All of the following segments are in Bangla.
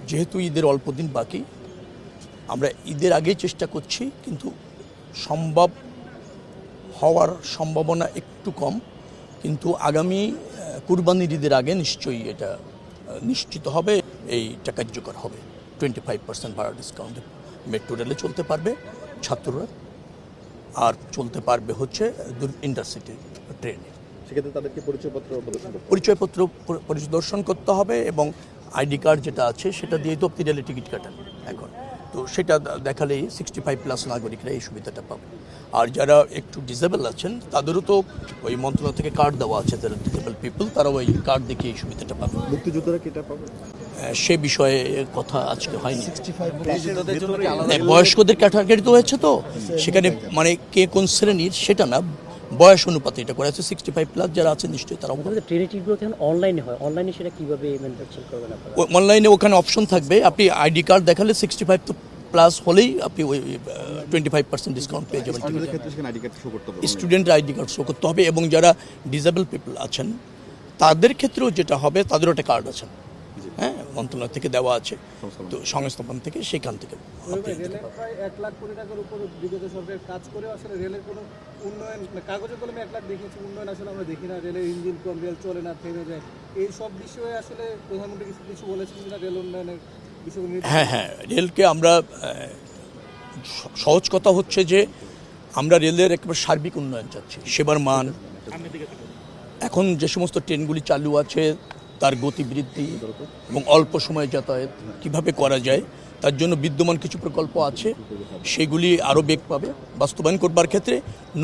যেহেতু ঈদের অল্প দিন বাকি, আমরা ঈদের আগেই চেষ্টা করছি, কিন্তু সম্ভব হওয়ার সম্ভাবনা একটু কম, কিন্তু আগামী কুরবানির ঈদের আগে নিশ্চয়ই এটা নিশ্চিত হবে, এইটা কার্যকর হবে। 25% ভাড়া ডিসকাউন্টে মেট্রো রেলে চলতে পারবে ছাত্ররা, আর চলতে পারবে হচ্ছে ইন্টারসিটি ট্রেনে। সেক্ষেত্রে তাদেরকে পরিচয়পত্র পরিদর্শন করতে হবে, এবং আইডি কার্ড যেটা আছে সেটা দিয়ে তো আপনি রেলে টিকিট কাটান এখন, তো সেটা দেখালেই 65+ নাগরিকরা এই সুবিধাটা পাবে। আর যারা একটু ডিসেবল আছেন তাদেরও তো ওই মন্ত্রণালয় থেকে কার্ড দেওয়া আছে, যারা ডিসেবল পিপল তারা ওই কার্ড দেখে এই সুবিধাটা পাবে। মুক্তিযোদ্ধারা কেটা পাবে সে বিষয়ে কথা আজকে হয়নি। বয়স্কদের ক্যাটাগরি তো হয়েছে, তো সেখানে মানে কে কোন শ্রেণীর সেটা না, বয়স অনুপাতে এটা করা আছে। 65+ যারা আছে নিশ্চয়ই তারা ট্রেনের টিকিটগুলো এখন অনলাইনে হয়, অনলাইনে সেটা কিভাবে ম্যানুফ্যাকচার করবেন আপনারা? অনলাইনে ওখানে অপশন থাকবে, আপনি আইডি কার্ড দেখালে 65+ হলেই আপনি ওই 25% ডিসকাউন্ট পেয়ে যাবেন। স্টুডেন্ট আইডি কার্ড শো করতে হবে, এবং যারা ডিসেবল পিপল আছেন তাদের ক্ষেত্রেও যেটা হবে, তাদেরও একটা কার্ড আছে, হ্যাঁ, মন্ত্রণালয় থেকে দেওয়া আছে, তো সংস্থাপন থেকে সেখান থেকে। রেলের প্রায় 1 লাখ কোটি টাকার উপর বিগত সরকার কাজ করে আসলে রেলের কোনো উন্নয়ন, কাগজে কলমে 1 লাখ দেখিয়েছে, উন্নয়ন আসলে আমরা দেখি না। রেলের ইঞ্জিন কম, রেল চলে না, থেমে যায়। এই সব বিষয়ে আসলে প্রধানমন্ত্রী কিছু বলেছেন কিনা রেল উন্নয়নের বিষয়গুলো? হ্যাঁ, রেলকে আমরা সহজ কথা হচ্ছে যে আমরা রেলের একেবারে সার্বিক উন্নয়ন চাচ্ছি, সেবার মান। এখন যে সমস্ত ট্রেনগুলি চালু আছে তার গতি বৃদ্ধি এবং অল্প সময়ে যাতায়াত কিভাবে করা যায়, তার জন্য বিদ্যমান কিছু প্রকল্প আছে, সেগুলি আরও বেগ পাবে। বাস্তবায়ন করবার ক্ষেত্রে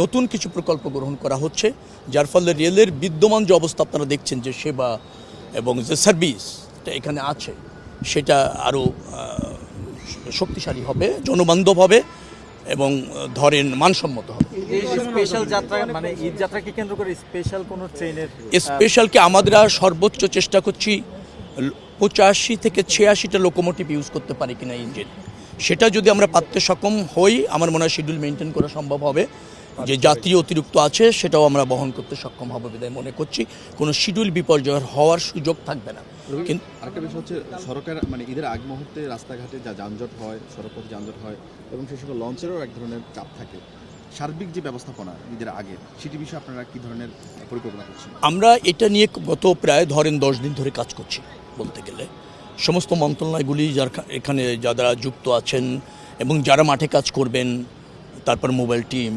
নতুন কিছু প্রকল্প গ্রহণ করা হচ্ছে, যার ফলে রেলের বিদ্যমান যে অবস্থা আপনারা দেখছেন, যে সেবা এবং যে সার্ভিসটা এখানে আছে সেটা আরও শক্তিশালী হবে, জনবান্ধব হবে, এবং ধরেন মানসম্মত হবে। স্পেশাল যাত্রা মানে ঈদ যাত্রাকে কেন্দ্র করে স্পেশাল কোনো ট্রেনের স্পেশালকে আমরা সর্বোচ্চ চেষ্টা করছি 85 থেকে 86টা লোকোমোটিভ ইউজ করতে পারি কিনা ইঞ্জিন, সেটা যদি আমরা পারতে সক্ষম হই, আমার মনে হয় শিডিউল মেনটেন করা সম্ভব হবে। যে জাতীয় অতিরিক্ত আছে সেটাও আমরা বহন করতে সক্ষম হবে বিধায় মনে করছি কোনো শিডিউল বিপর্যয় হওয়ার সুযোগ থাকবে না। কিন্তু আরেকটা বিষয় হচ্ছে সড়কের মানে ঈদের আগ মুহূর্তে রাস্তাঘাটে যা যানজট হয়, সড়কপথে যানজট হয়, এবং সেই সকল লঞ্চেরও এক ধরনের চাপ থাকে। সার্বিক যে ব্যবস্থাপনা ঈদের আগে, সেটি বিষয়ে আপনারা কী ধরনের পরিকল্পনা করছেন? আমরা এটা নিয়ে গত প্রায় 10 দিন ধরে কাজ করছি বলতে গেলে। সমস্ত মন্ত্রণালয়গুলি যারা এখানে যারা যুক্ত আছেন এবং যারা মাঠে কাজ করবেন, তারপর মোবাইল টিম,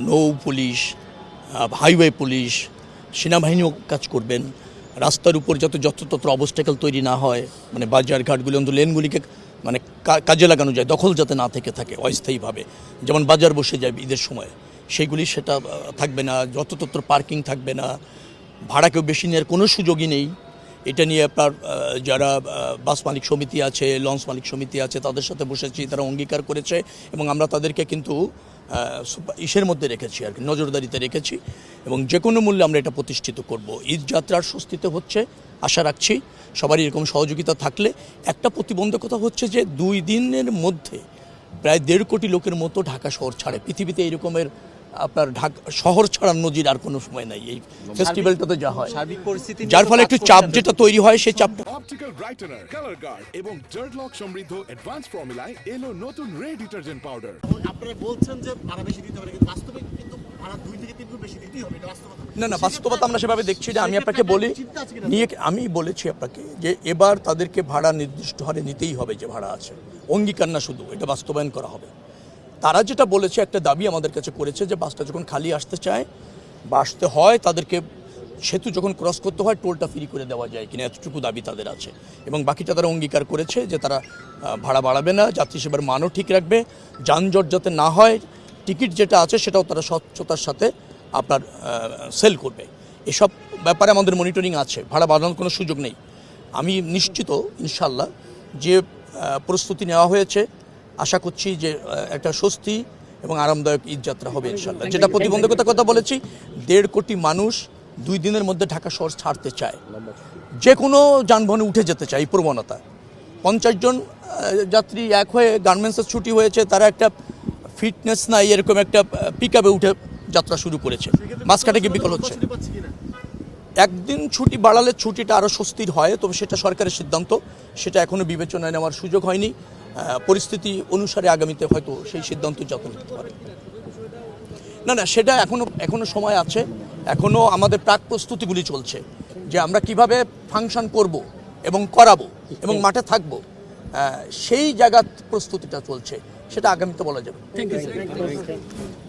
নৌ পুলিশ, হাইওয়ে পুলিশ, সেনাবাহিনীও কাজ করবেন। রাস্তার উপর যাতে যত্রতত্র অবস্টাকেল তৈরি না হয়, মানে বাজার ঘাটগুলি অন্তত লেনগুলিকে মানে কাজে লাগানো যায়, দখল যাতে না থেকে থাকে অস্থায়ীভাবে, যেমন বাজার বসে যায় ঈদের সময়, সেইগুলি সেটা থাকবে না। যত্রতত্র পার্কিং থাকবে না, ভাড়া কেউ বেশি নেওয়ার কোনো সুযোগই নেই। এটা নিয়ে আপনার যারা বাস মালিক সমিতি আছে, লঞ্চ মালিক সমিতি আছে, তাদের সাথে বসেছি, তারা অঙ্গীকার করেছে, এবং আমরা তাদেরকে কিন্তু ইসের মধ্যে রেখেছি আর কি, নজরদারিতে রেখেছি, এবং যে কোনো মূল্যে আমরা এটা প্রতিষ্ঠিত করব। ঈদ যাত্রার স্বস্তিতে হচ্ছে, আশা রাখছি সবারই এরকম সহযোগিতা থাকলে। একটা প্রতিবন্ধকতা হচ্ছে যে 2 দিনের মধ্যে প্রায় 1.5 কোটি লোকের মতো ঢাকা শহর ছাড়ে। পৃথিবীতে এইরকমের আপনার ঢাকা শহর ছাড়ার নজির আর কোনো সময় নাই এই ফেস্টিভ্যালটাতে যা হয়, যার ফলে একটু চাপ যেটা তৈরি হয় সেই চাপটা। অপটিক্যাল ব্রাইটেনার, কালার গার্ড এবং ডার্ট লক সমৃদ্ধ অ্যাডভান্স ফর্মুলায় এলো নতুন রে ডিটারজেন্ট পাউডার। আপনারা বলছেন যে ভাড়া বেশি দিতে হবে, কিন্তু বাস্তবে কিন্তু ভাড়া 2 থেকে 3 গুণ বেশি দিতেই হবে, এটা বাস্তবতা না, বাস্তবতা আমরা সেভাবে দেখছি না। আমি আপনাকে বলি নিয়ে, আমি বলেছি আপনাকে যে এবার তাদেরকে ভাড়া নির্দিষ্ট হারে নিতেই হবে, যে ভাড়া আছে, অঙ্গীকার না শুধু, এটা বাস্তবায়ন করা হবে। তারা যেটা বলেছে, একটা দাবি আমাদের কাছে করেছে যে বাসটা যখন খালি আসতে চায় বা আসতে হয়, তাদেরকে সেতু যখন ক্রস করতে হয় টোলটা ফ্রি করে দেওয়া যায় কিনা, এতটুকু দাবি তাদের আছে। এবং বাকিটা তারা অঙ্গীকার করেছে যে তারা ভাড়া বাড়াবে না, যাত্রী সেবার মানও ঠিক রাখবে, যানজট যাতে না হয়, টিকিট যেটা আছে সেটাও তারা স্বচ্ছতার সাথে আপনার সেল করবে। এসব ব্যাপারে আমাদের মনিটরিং আছে, ভাড়া বাড়ানোর কোনো সুযোগ নেই। আমি নিশ্চিত ইনশাল্লাহ যে প্রস্তুতি নেওয়া হয়েছে, আশা করছি যে একটা স্বস্তি এবং আরামদায়ক ঈদ যাত্রা হবে ইনশাল্লাহ। যেটা প্রতিবন্ধকতার কথা বলেছি, 1.5 কোটি মানুষ 2 দিনের মধ্যে ঢাকা শহর ছাড়তে চায়, যে কোনো যানবাহনে উঠে যেতে চায়, এই প্রবণতা। 50 জন যাত্রী এক হয়ে গার্মেন্টসের ছুটি হয়েছে, তারা একটা ফিটনেস নাই এরকম একটা পিকআপে উঠে যাত্রা শুরু করেছে, মাঝখানে গিয়ে বিকল হচ্ছে। একদিন ছুটি বাড়ালে ছুটিটা আরও স্বস্তির হয়, তবে সেটা সরকারের সিদ্ধান্ত, সেটা এখনও বিবেচনায় নেওয়ার সুযোগ হয়নি। পরিস্থিতি অনুসারে আগামীতে হয়তো সেই সিদ্ধান্ত যত নিতে পারে। না সেটা এখনো সময় আছে, এখনও আমাদের প্রাক প্রস্তুতিগুলি চলছে যে আমরা কিভাবে ফাংশন করব এবং করাবো এবং মাঠে থাকবো, সেই জায়গার প্রস্তুতিটা চলছে, সেটা আগামীতে বলা যাবে। Thank you.